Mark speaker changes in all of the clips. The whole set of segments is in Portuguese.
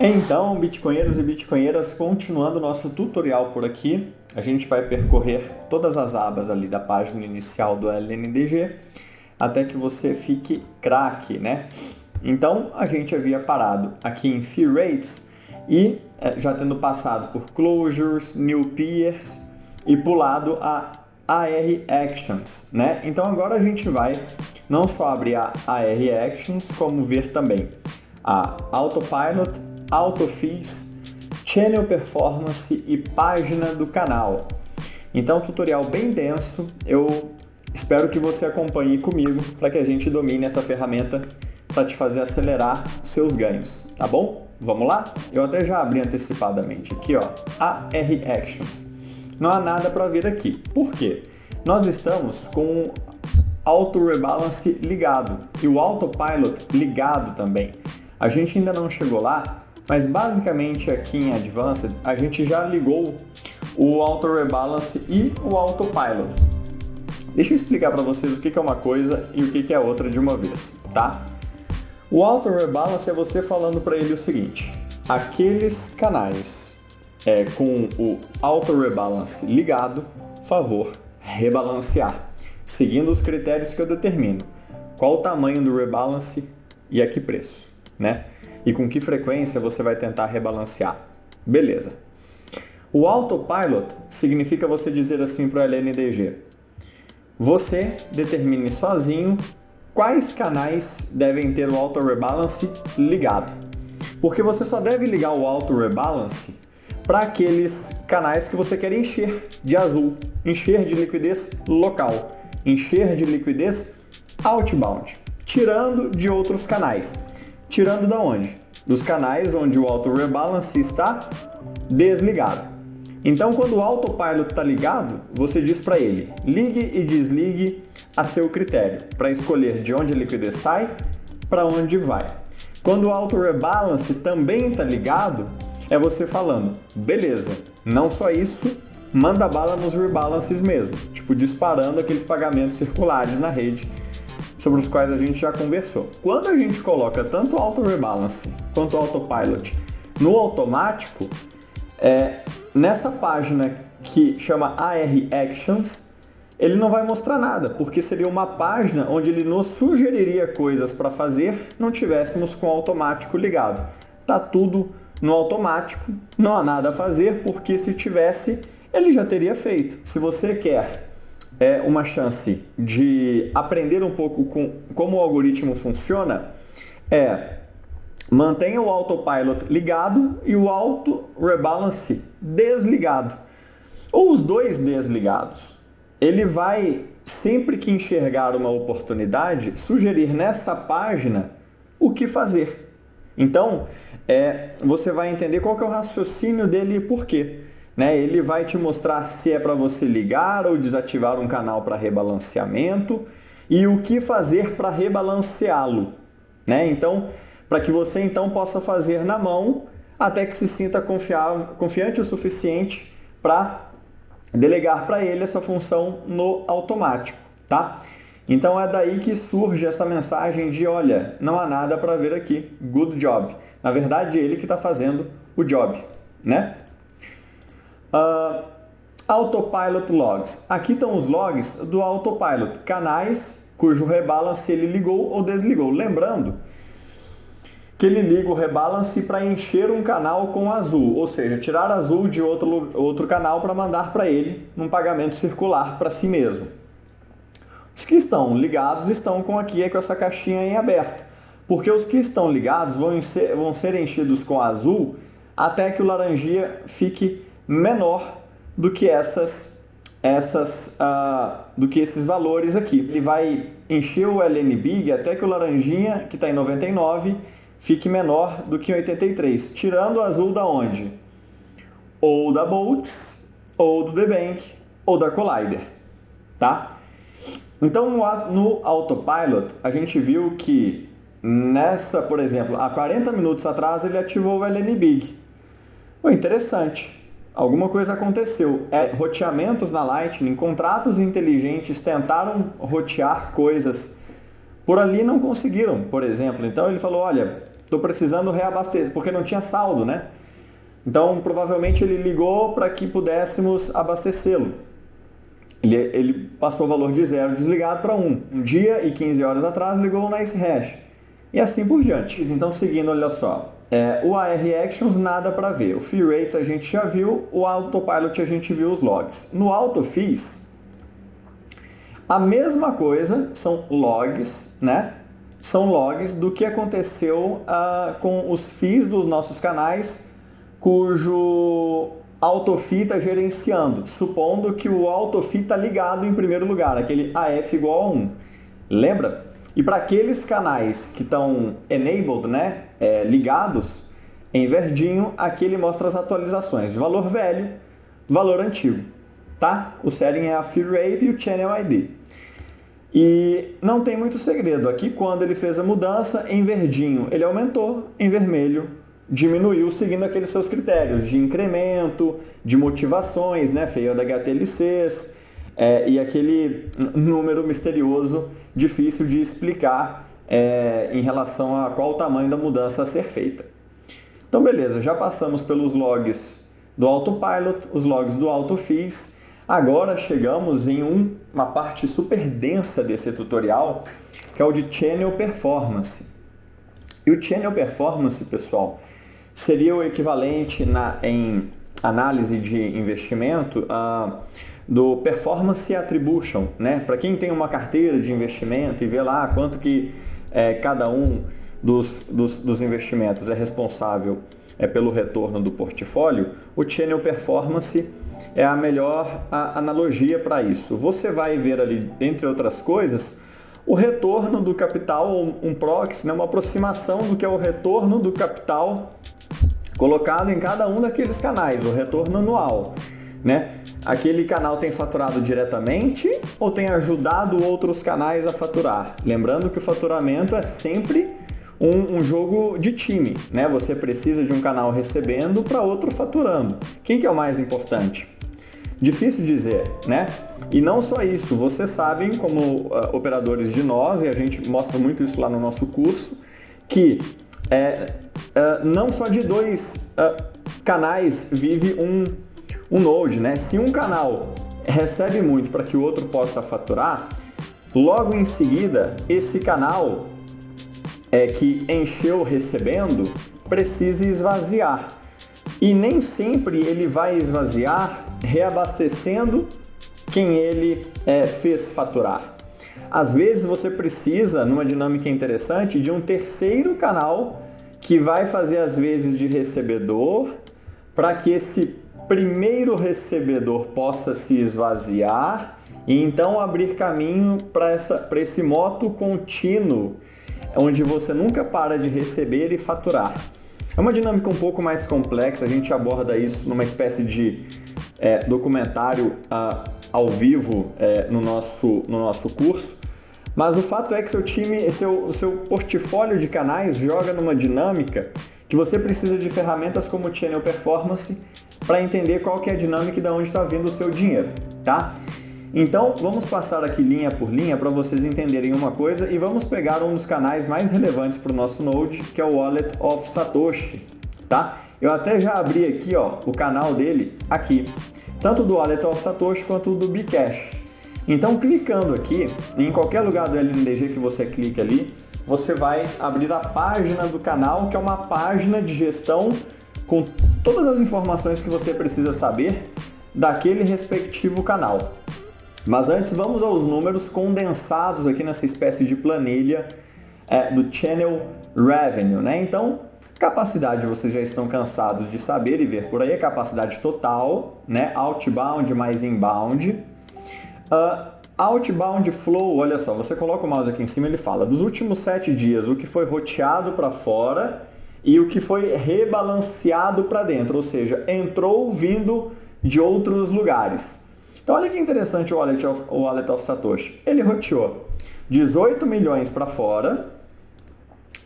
Speaker 1: Então, bitcoinheiros e bitcoinheiras, continuando o nosso tutorial por aqui, a gente vai percorrer todas as abas ali da página inicial do LNDG até que você fique craque, né? Então, a gente havia parado aqui em Fee Rates e já tendo passado por Closures, New Peers e pulado a AR Actions, né? Então, agora a gente vai não só abrir a AR Actions, como ver também a Autopilot, Autofees, Channel Performance e página do canal. Então, tutorial bem denso, eu espero que você acompanhe comigo para que a gente domine essa ferramenta para te fazer acelerar os seus ganhos, tá bom? Vamos lá? Eu até já abri antecipadamente aqui, ó, AR Actions. Não há nada para ver aqui. Por quê? Nós estamos com o Auto Rebalance ligado e o Autopilot ligado também. A gente ainda não chegou lá, mas basicamente aqui em Advanced a gente já ligou o Auto Rebalance e o Autopilot. Deixa eu explicar para vocês o que é uma coisa e o que é outra de uma vez, tá? O Auto Rebalance é você falando para ele o seguinte: aqueles canais com o Auto Rebalance ligado, favor rebalancear, seguindo os critérios que eu determino. Qual o tamanho do rebalance e a que preço, né? E com que frequência você vai tentar rebalancear. Beleza. O Autopilot significa você dizer assim para o LNDG: você determine sozinho quais canais devem ter o Auto Rebalance ligado. Porque você só deve ligar o Auto Rebalance para aqueles canais que você quer encher de azul, encher de liquidez local, encher de liquidez outbound, tirando de outros canais. Tirando da onde? Dos canais onde o Auto Rebalance está desligado. Então, quando o Autopilot está ligado, você diz para ele: ligue e desligue a seu critério, para escolher de onde a liquidez sai, para onde vai. Quando o Auto Rebalance também está ligado, é você falando: beleza, não só isso, manda bala nos rebalances mesmo, tipo disparando aqueles pagamentos circulares na rede, sobre os quais a gente já conversou. Quando a gente coloca tanto o Auto Rebalance quanto o Autopilot no automático, nessa página que chama AR Actions, ele não vai mostrar nada, porque seria uma página onde ele nos sugeriria coisas para fazer, não tivéssemos com o automático ligado. Tá tudo no automático, não há nada a fazer, porque se tivesse, ele já teria feito. Se você quer uma chance de aprender um pouco com como o algoritmo funciona, mantenha o Autopilot ligado e o Auto Rebalance desligado, ou os dois desligados. Ele vai, sempre que enxergar uma oportunidade, sugerir nessa página o que fazer. Então, você vai entender qual que é o raciocínio dele e por quê. Né? Ele vai te mostrar se é para você ligar ou desativar um canal para rebalanceamento e o que fazer para rebalanceá-lo. Né? Então, para que você então possa fazer na mão até que se sinta confiante o suficiente para delegar para ele essa função no automático, tá? Então é daí que surge essa mensagem de: olha, não há nada para ver aqui, good job. Na verdade, é ele que está fazendo o job, né? Autopilot Logs. Aqui estão os logs do Autopilot, canais cujo rebalance ele ligou ou desligou. Lembrando que ele liga o rebalance para encher um canal com azul, ou seja, tirar azul de outro canal para mandar para ele num pagamento circular para si mesmo. Os que estão ligados estão com essa caixinha em aberto, porque os que estão ligados vão ser enchidos com azul até que o laranjinha fique menor do que do que esses valores aqui. Ele vai encher o LNBig até que o laranjinha, que está em 99, fique menor do que 83, tirando o azul da onde? Ou da Boltz, ou do DBank, ou da Collider, tá? Então, no Autopilot, a gente viu que por exemplo, há 40 minutos atrás ele ativou o LNBig. Interessante. Alguma coisa aconteceu. Roteamentos na Lightning, contratos inteligentes tentaram rotear coisas por ali, não conseguiram, por exemplo. Então ele falou: olha, estou precisando reabastecer, porque não tinha saldo, né? Então, provavelmente ele ligou para que pudéssemos abastecê-lo. Ele passou o valor de 0 desligado para 1. Um dia e 15 horas atrás ligou o Nice Hash. E assim por diante. Então, seguindo, olha só. O AR Actions, nada para ver. O Fee Rates a gente já viu. O Autopilot a gente viu os logs. No Auto Fees, a mesma coisa, são logs, né? São logs do que aconteceu com os fees dos nossos canais, cujo AutoFee está gerenciando, supondo que o AutoFee está ligado em primeiro lugar, aquele AF igual a 1. Lembra? E para aqueles canais que estão enabled, né, ligados, em verdinho, aqui ele mostra as atualizações de valor velho, valor antigo. Tá? O setting é a Fee Rate e o Channel ID. E não tem muito segredo. Aqui, quando ele fez a mudança, em verdinho ele aumentou, em vermelho diminuiu, seguindo aqueles seus critérios de incremento, de motivações, né, failed HTLCs, e aquele número misterioso, difícil de explicar em relação a qual o tamanho da mudança a ser feita. Então, beleza, já passamos pelos logs do Autopilot, os logs do AutoFees. Agora chegamos em uma parte super densa desse tutorial, que é o de Channel Performance. E o Channel Performance, pessoal, seria o equivalente em análise de investimento do Performance Attribution, né? Para quem tem uma carteira de investimento e vê lá quanto que cada um dos investimentos é responsável pelo retorno do portfólio, o Channel Performance é a melhor analogia para isso. Você vai ver ali, entre outras coisas, o retorno do capital, ou um proxy, né, uma aproximação do que é o retorno do capital colocado em cada um daqueles canais, o retorno anual, né? Aquele canal tem faturado diretamente ou tem ajudado outros canais a faturar? Lembrando que o faturamento é sempre um jogo de time, né? Você precisa de um canal recebendo para outro faturando. Quem que é o mais importante? Difícil dizer, né? E não só isso, vocês sabem, como operadores de nós, e a gente mostra muito isso lá no nosso curso, que não só de dois canais vive um node, né? Se um canal recebe muito para que o outro possa faturar, logo em seguida, esse canal que encheu recebendo precisa esvaziar. E nem sempre ele vai esvaziar reabastecendo quem ele fez faturar. Às vezes você precisa, numa dinâmica interessante, de um terceiro canal que vai fazer as vezes de recebedor para que esse primeiro recebedor possa se esvaziar e então abrir caminho para esse moto contínuo, onde você nunca para de receber e faturar. É uma dinâmica um pouco mais complexa, a gente aborda isso numa espécie de documentário ao vivo no nosso curso, mas o fato é que o seu portfólio de canais joga numa dinâmica que você precisa de ferramentas como o Channel Performance para entender qual que é a dinâmica e de onde está vindo o seu dinheiro, tá? Então, vamos passar aqui linha por linha para vocês entenderem uma coisa e vamos pegar um dos canais mais relevantes para o nosso Node, que é o Wallet of Satoshi, tá? Eu até já abri aqui, ó, o canal dele aqui, tanto do Wallet of Satoshi quanto do Bcash. Então, clicando aqui, em qualquer lugar do LNDG que você clique ali, você vai abrir a página do canal, que é uma página de gestão com todas as informações que você precisa saber daquele respectivo canal. Mas antes, vamos aos números condensados aqui nessa espécie de planilha do Channel Revenue, né? Então, capacidade vocês já estão cansados de saber e ver por aí, a capacidade total, né? Outbound mais inbound. Outbound flow, olha só, você coloca o mouse aqui em cima, ele fala dos últimos 7 dias, o que foi roteado para fora e o que foi rebalanceado para dentro, ou seja, entrou vindo de outros lugares. Então, olha que interessante o Wallet of Satoshi. Ele roteou 18 milhões para fora,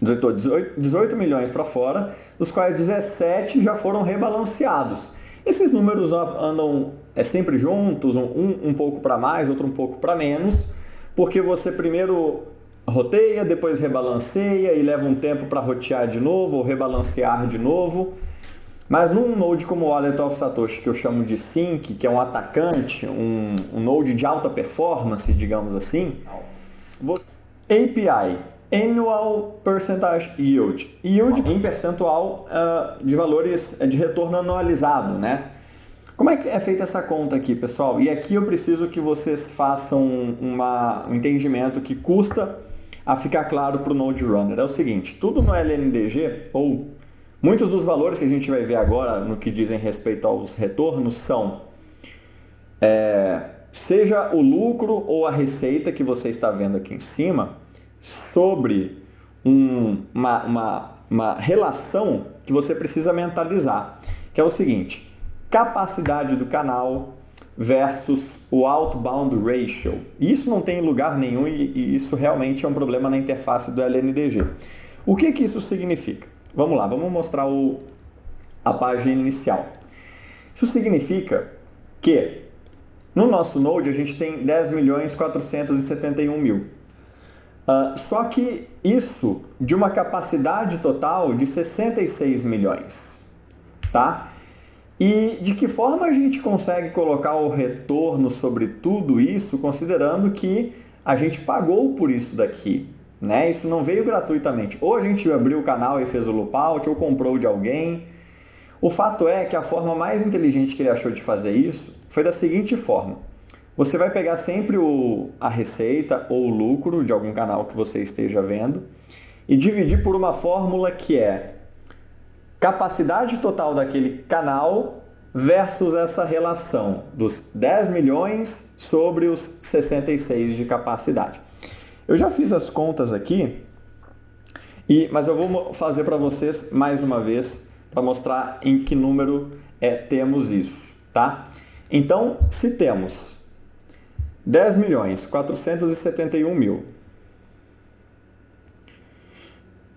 Speaker 1: 18 milhões para fora, dos quais 17 já foram rebalanceados. Esses números andam sempre juntos, um pouco para mais, outro um pouco para menos, porque você primeiro roteia, depois rebalanceia e leva um tempo para rotear de novo ou rebalancear de novo. Mas num node como o Wallet of Satoshi, que eu chamo de SYNC, que é um atacante, um node de alta performance, digamos assim, API, Annual Percentage Yield, yield em percentual de valores de retorno anualizado, né? Como é que é feita essa conta aqui, pessoal? E aqui eu preciso que vocês façam um entendimento que custa a ficar claro para o Node Runner. É o seguinte, tudo no LNDG, ou muitos dos valores que a gente vai ver agora no que dizem respeito aos retornos são seja o lucro ou a receita que você está vendo aqui em cima sobre uma relação que você precisa mentalizar, que é o seguinte: capacidade do canal versus o outbound ratio. Isso não tem lugar nenhum e isso realmente é um problema na interface do LNDG. O que isso significa? Vamos lá, vamos mostrar a página inicial. Isso significa que no nosso Node a gente tem 10.471.000. Só que isso de uma capacidade total de 66 milhões, tá? E de que forma a gente consegue colocar o retorno sobre tudo isso, considerando que a gente pagou por isso daqui, né? Isso não veio gratuitamente. Ou a gente abriu o canal e fez o loopout, ou comprou de alguém. O fato é que a forma mais inteligente que ele achou de fazer isso foi da seguinte forma. Você vai pegar sempre a receita ou o lucro de algum canal que você esteja vendo e dividir por uma fórmula que é capacidade total daquele canal versus essa relação dos 10 milhões sobre os 66 de capacidade. Eu já fiz as contas aqui, mas eu vou fazer para vocês mais uma vez para mostrar em que número temos isso, tá? Então, se temos 10.471.000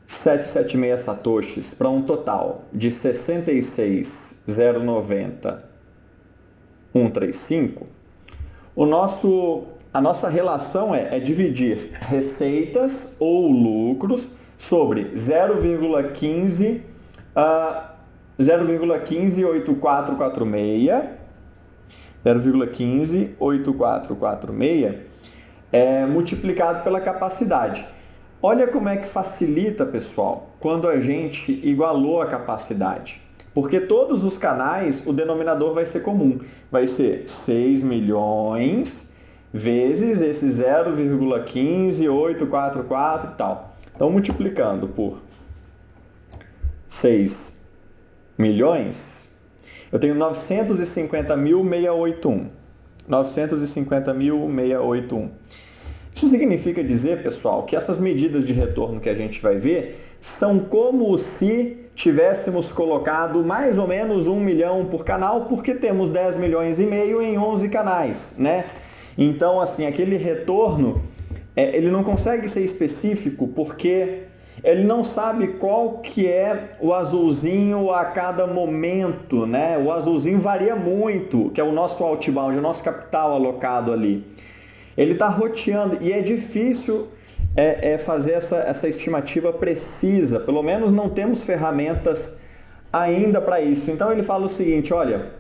Speaker 1: 776 satoshis para um total de 66.090.135, a nossa relação é dividir receitas ou lucros sobre 0,158446 multiplicado pela capacidade. Olha como é que facilita, pessoal, quando a gente igualou a capacidade. Porque todos os canais, o denominador vai ser comum. Vai ser 6 milhões vezes esse 0,15844 e tal. Então, multiplicando por 6 milhões, eu tenho 950.681. 950.681. Isso significa dizer, pessoal, que essas medidas de retorno que a gente vai ver são como se tivéssemos colocado mais ou menos 1 milhão por canal, porque temos 10 milhões e meio em 11 canais, né? Então, assim, aquele retorno, ele não consegue ser específico porque ele não sabe qual que é o azulzinho a cada momento, né? O azulzinho varia muito, que é o nosso outbound, o nosso capital alocado ali. Ele está roteando e é difícil fazer essa estimativa precisa, pelo menos não temos ferramentas ainda para isso. Então ele fala o seguinte, olha,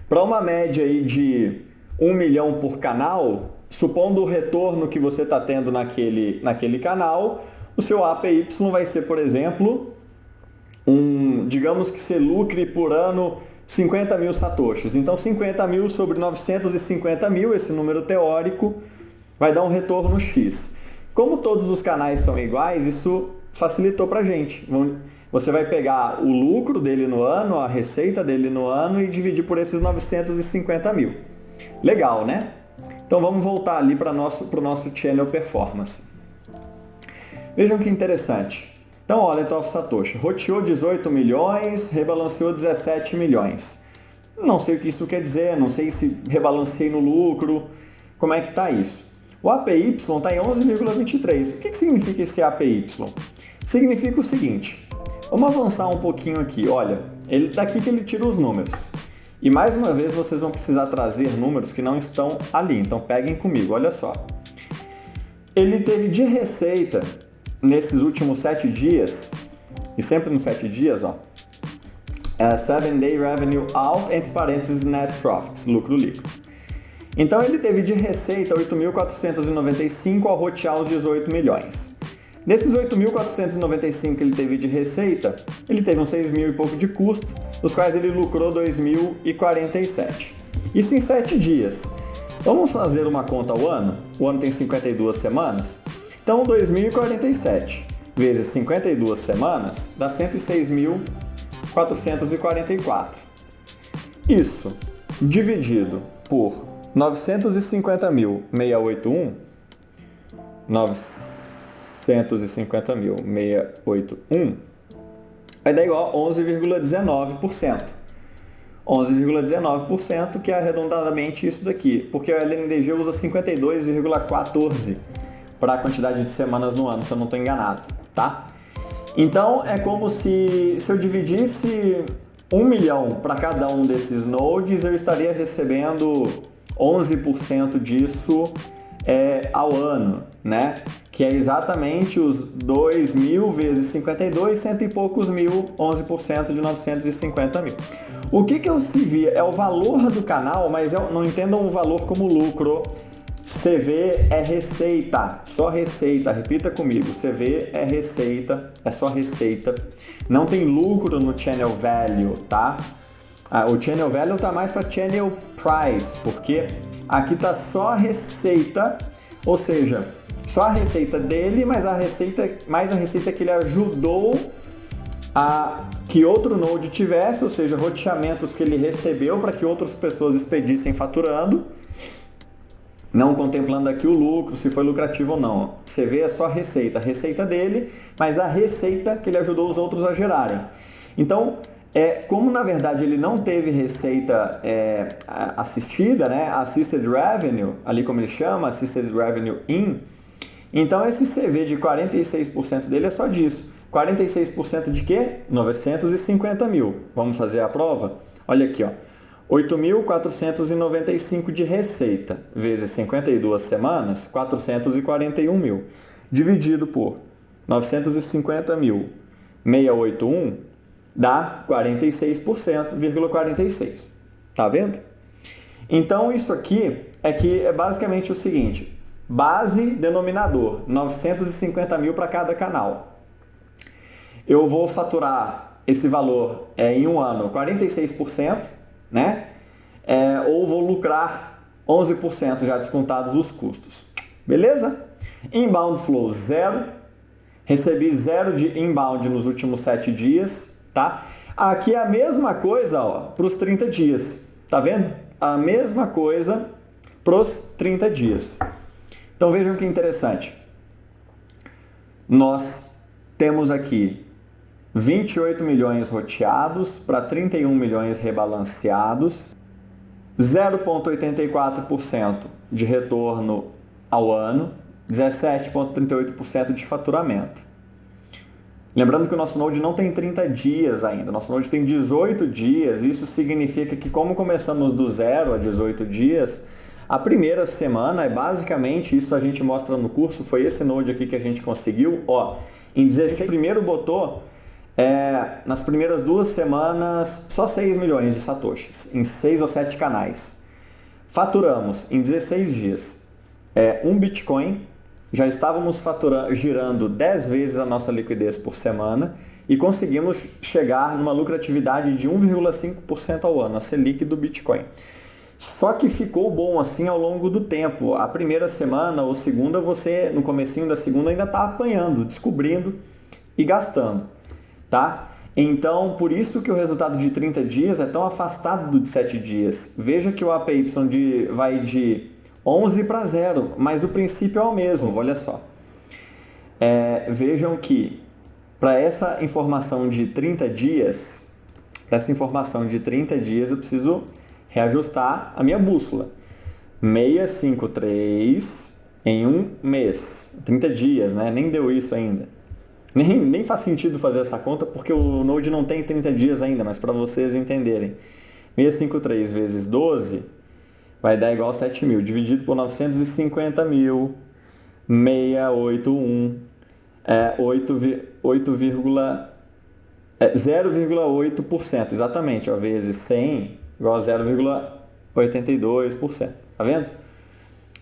Speaker 1: para uma média aí de 1 milhão por canal, supondo o retorno que você está tendo naquele canal, o seu APY vai ser, por exemplo, digamos que você lucre por ano 50 mil satoshis. Então, 50 mil sobre 950 mil, esse número teórico, vai dar um retorno X. Como todos os canais são iguais, isso facilitou para a gente. Você vai pegar o lucro dele no ano, a receita dele no ano e dividir por esses 950 mil. Legal, né? Então, vamos voltar ali para o nosso Channel Performance. Vejam que interessante. Então, Wallet of Satoshi roteou 18 milhões, rebalanceou 17 milhões. Não sei o que isso quer dizer, não sei se rebalancei no lucro, como é que está isso. O APY está em 11,23. O que significa esse APY? Significa o seguinte, vamos avançar um pouquinho aqui, olha, daqui que ele tira os números. E mais uma vez vocês vão precisar trazer números que não estão ali, então peguem comigo, olha só. ele teve de receita nesses últimos 7 dias, e sempre nos 7 dias, ó, 7-day revenue out, entre parênteses, net profits, lucro líquido. Então ele teve de receita 8.495 ao rotear os 18 milhões. Desses 8.495 que ele teve de receita, ele teve uns 6 mil e pouco de custo, dos quais ele lucrou 2.047. Isso em 7 dias. Vamos fazer uma conta ao ano? O ano tem 52 semanas. Então 2.047 vezes 52 semanas dá 106.444. Isso dividido por 950.681, 950.681 vai dar igual a 11,19%. 11,19%, que é arredondadamente isso daqui, porque o LNDG usa 52,14 para a quantidade de semanas no ano, se eu não estou enganado, tá? Então, é como se eu dividisse 1 milhão para cada um desses nodes, eu estaria recebendo 11% disso ao ano, né? Que é exatamente os 2.000 vezes 52, cento e poucos mil, 11% de 950 mil. O que eu se via é o valor do canal, mas não entendam o valor como lucro. CV é receita, só receita, repita comigo, CV é receita, é só receita. Não tem lucro no channel value, tá? O channel value tá mais para channel price, porque aqui tá só a receita, ou seja, só a receita dele, mais a receita que ele ajudou a que outro node tivesse, ou seja, roteamentos que ele recebeu para que outras pessoas expedissem faturando, não contemplando aqui o lucro, se foi lucrativo ou não. Você vê, é só a receita dele, mas a receita que ele ajudou os outros a gerarem. Então, como na verdade ele não teve receita assistida, né? Assisted Revenue, ali como ele chama, Assisted Revenue In, então esse CV de 46% dele é só disso. 46% de quê? 950 mil. Vamos fazer a prova? Olha aqui, ó. 8.495 de receita, vezes 52 semanas, 441 mil. Dividido por 950.681, dá 46%,46. Tá vendo? Então, isso aqui é basicamente o seguinte. Base, denominador, 950 mil para cada canal. Eu vou faturar esse valor em um ano 46%, né? Ou vou lucrar 11% já descontados os custos. Beleza? Inbound flow 0. Recebi 0 de inbound nos últimos 7 dias, tá? Aqui é a mesma coisa, ó, para os 30 dias. Tá vendo? A mesma coisa para os 30 dias. Então vejam que interessante. Nós temos aqui 28 milhões roteados para 31 milhões rebalanceados, 0,84% de retorno ao ano, 17,38% de faturamento. Lembrando que o nosso Node não tem 30 dias ainda, o nosso Node tem 18 dias, isso significa que como começamos do 0 a 18 dias, a primeira semana basicamente, isso a gente mostra no curso, foi esse Node aqui que a gente conseguiu, ó, em 16, primeiro botou nas primeiras 2 semanas só 6 milhões de satoshis, em 6 ou 7 canais. Faturamos em 16 dias 1 Bitcoin, já estávamos girando 10 vezes a nossa liquidez por semana e conseguimos chegar numa lucratividade de 1,5% ao ano, a Selic do Bitcoin. Só que ficou bom assim ao longo do tempo. A primeira semana ou segunda, você no comecinho da segunda ainda está apanhando, descobrindo e gastando. Tá? Então, por isso que o resultado de 30 dias é tão afastado do de 7 dias. Veja que o APY vai de 11 para 0, mas o princípio é o mesmo, olha só. Vejam que para essa informação de 30 dias, eu preciso reajustar a minha bússola. 653 em um mês, 30 dias, né? Nem deu isso ainda. Nem faz sentido fazer essa conta porque o Node não tem 30 dias ainda, mas para vocês entenderem. 653 vezes 12 vai dar igual a 7 mil, dividido por 950 mil. 0,681, 0,8%, exatamente, ó, vezes 100 igual a 0,82%, tá vendo?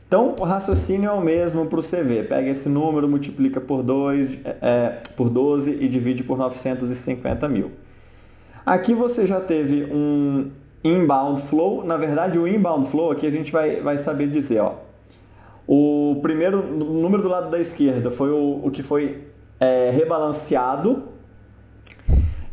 Speaker 1: Então, o raciocínio é o mesmo para o CV. Pega esse número, multiplica por 12 e divide por 950 mil. Aqui você já teve um inbound flow. Na verdade, o inbound flow aqui a gente vai saber dizer. Ó. O primeiro número do lado da esquerda foi o que foi rebalanceado.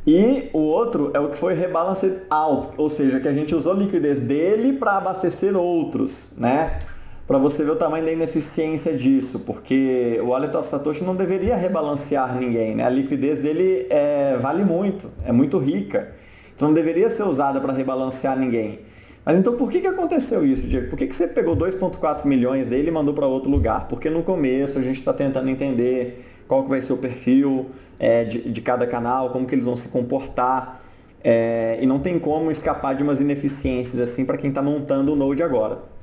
Speaker 1: E o outro é o que foi rebalanced out, ou seja, que a gente usou a liquidez dele para abastecer outros, né? Para você ver o tamanho da ineficiência disso, porque o Wallet of Satoshi não deveria rebalancear ninguém, né? A liquidez dele vale muito, é muito rica, então não deveria ser usada para rebalancear ninguém. Mas então por que aconteceu isso, Diego? Por que você pegou 2,4 milhões dele e mandou para outro lugar? Porque no começo a gente está tentando entender qual que vai ser o perfil de cada canal, como que eles vão se comportar, e não tem como escapar de umas ineficiências assim para quem está montando o Node agora.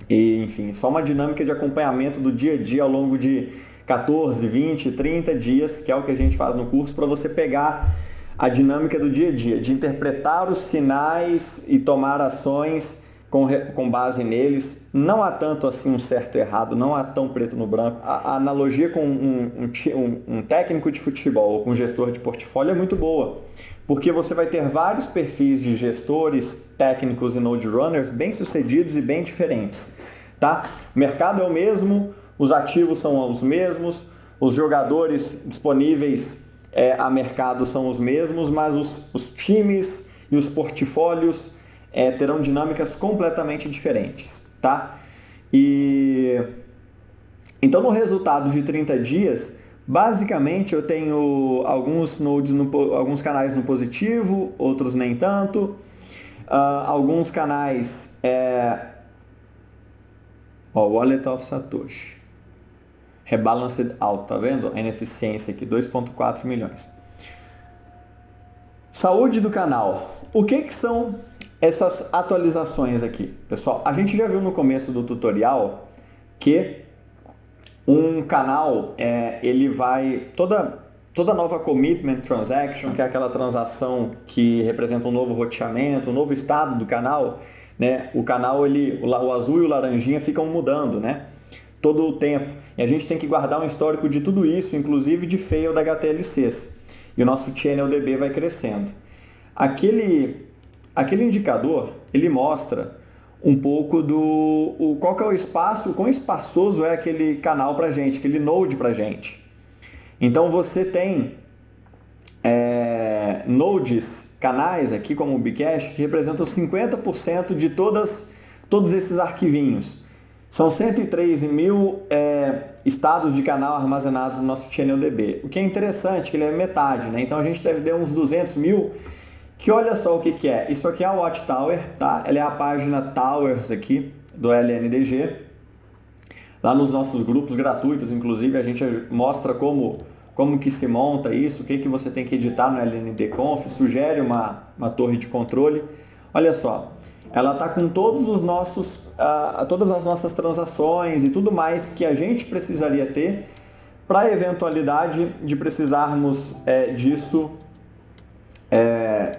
Speaker 1: E, enfim, só uma dinâmica de acompanhamento do dia a dia ao longo de 14, 20, 30 dias, que é o que a gente faz no curso, para você pegar a dinâmica do dia a dia, de interpretar os sinais e tomar ações com base neles. Não há tanto assim um certo e errado, não há tão preto no branco. A analogia com um técnico de futebol ou com um gestor de portfólio é muito boa, porque você vai ter vários perfis de gestores, técnicos e node runners bem-sucedidos e bem diferentes. Tá? O mercado é o mesmo, os ativos são os mesmos, os jogadores disponíveis a mercado são os mesmos, mas os times e os portfólios terão dinâmicas completamente diferentes. Tá? Então, no resultado de 30 dias, basicamente eu tenho alguns nodes, alguns canais no positivo, outros nem tanto. Alguns canais... Wallet of Satoshi. Rebalanced out, tá vendo? A ineficiência aqui, 2,4 milhões. Saúde do canal. O que são essas atualizações aqui? Pessoal, a gente já viu no começo do tutorial que um canal, ele vai... Toda nova commitment transaction, que é aquela transação que representa um novo roteamento, um novo estado do canal, né? O canal, o azul e o laranjinha ficam mudando, né? Todo o tempo. E a gente tem que guardar um histórico de tudo isso, inclusive de failed HTLCs. E o nosso ChannelDB vai crescendo. Aquele indicador, ele mostra um pouco qual que é o espaço, quão espaçoso é aquele canal para gente, aquele node para gente. Então você tem nodes, canais aqui como o Bcash, que representam 50% de todos esses arquivinhos. São 103 mil estados de canal armazenados no nosso ChannelDB. O que é interessante, que ele é metade, né? Então a gente deve ter uns 200 mil, que olha só o que é. Isso aqui é a Watchtower, tá? Ela é a página Towers aqui do LNDG. Lá nos nossos grupos gratuitos, inclusive, a gente mostra como que se monta isso, o que você tem que editar no LNDConf, sugere uma torre de controle. Olha só, ela está com todas as nossas transações e tudo mais que a gente precisaria ter para a eventualidade de precisarmos disso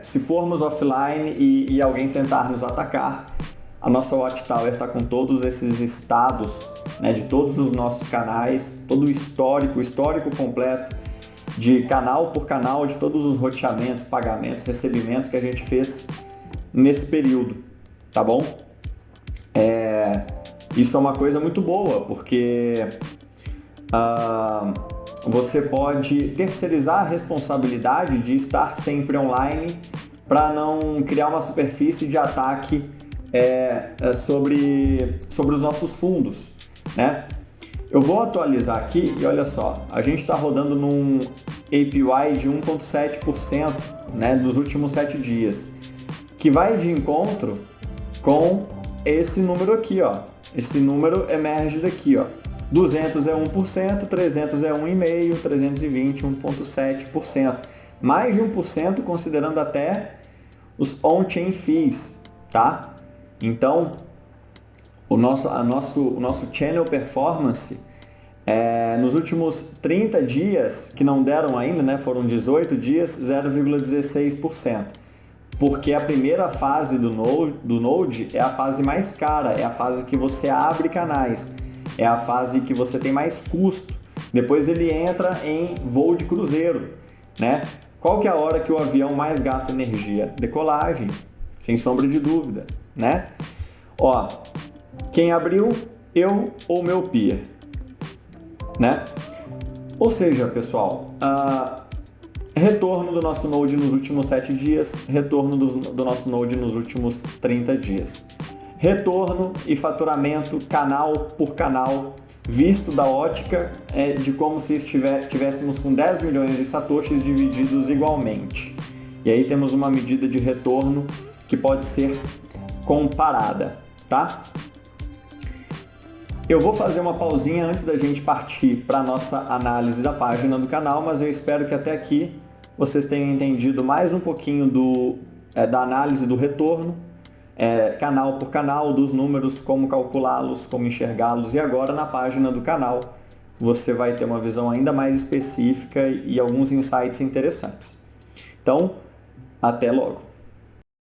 Speaker 1: se formos offline e alguém tentar nos atacar. A nossa Watchtower está com todos esses estados, né, de todos os nossos canais, todo o histórico completo de canal por canal, de todos os roteamentos, pagamentos, recebimentos que a gente fez nesse período, tá bom? Isso é uma coisa muito boa, porque você pode terceirizar a responsabilidade de estar sempre online para não criar uma superfície de ataque sobre os nossos fundos, né? Eu vou atualizar aqui e olha só, a gente está rodando num APY de 1,7%, né, dos últimos 7 dias, que vai de encontro com esse número aqui, ó. Esse número emerge daqui, ó. 200 é 1%, 300 é 1,5%, 320 1,7%. Mais de 1% considerando até os on-chain fees, tá? Então, o nosso channel performance Nos últimos 30 dias, que não deram ainda, né, foram 18 dias, 0,16%. Porque a primeira fase do Node é a fase mais cara, é a fase que você abre canais, é a fase que você tem mais custo. Depois ele entra em voo de cruzeiro, né? Qual que é a hora que o avião mais gasta energia? Decolagem, sem sombra de dúvida, né? Ó, quem abriu? Eu ou meu peer, né? Ou seja, pessoal, retorno do nosso Node nos últimos 7 dias, retorno do nosso Node nos últimos 30 dias. Retorno e faturamento canal por canal, visto da ótica de como se tivéssemos com 10 milhões de satoshis divididos igualmente. E aí temos uma medida de retorno que pode ser comparada, tá? Eu vou fazer uma pausinha antes da gente partir para a nossa análise da página do canal, mas eu espero que até aqui vocês tenham entendido mais um pouquinho da análise do retorno, canal por canal, dos números, como calculá-los, como enxergá-los, e agora na página do canal você vai ter uma visão ainda mais específica e alguns insights interessantes. Então, até logo!